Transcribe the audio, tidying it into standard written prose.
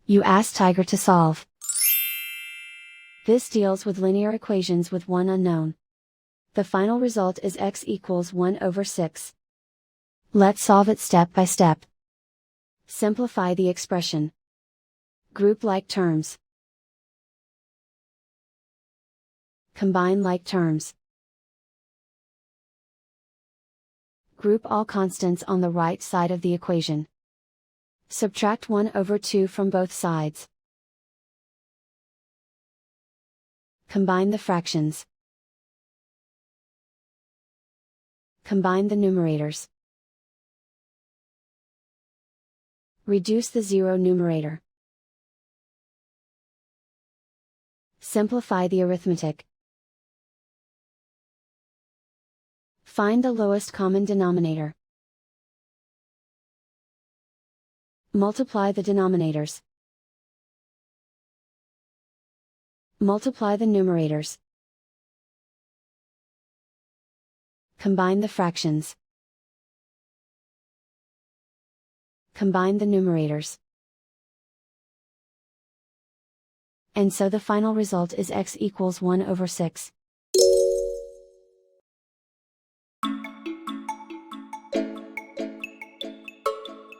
You ask Tiger to solve. This deals with linear equations with one unknown. The final result is x equals 1/6. Let's solve it step by step. Simplify the expression. Group like terms. Combine like terms. Group all constants on the right side of the equation. Subtract 1/2 from both sides. Combine the fractions. Combine the numerators. Reduce the zero numerator. Simplify the arithmetic. Find the lowest common denominator. Multiply the denominators. Multiply the numerators. Combine the fractions. Combine the numerators. And so the final result is x equals 1/6.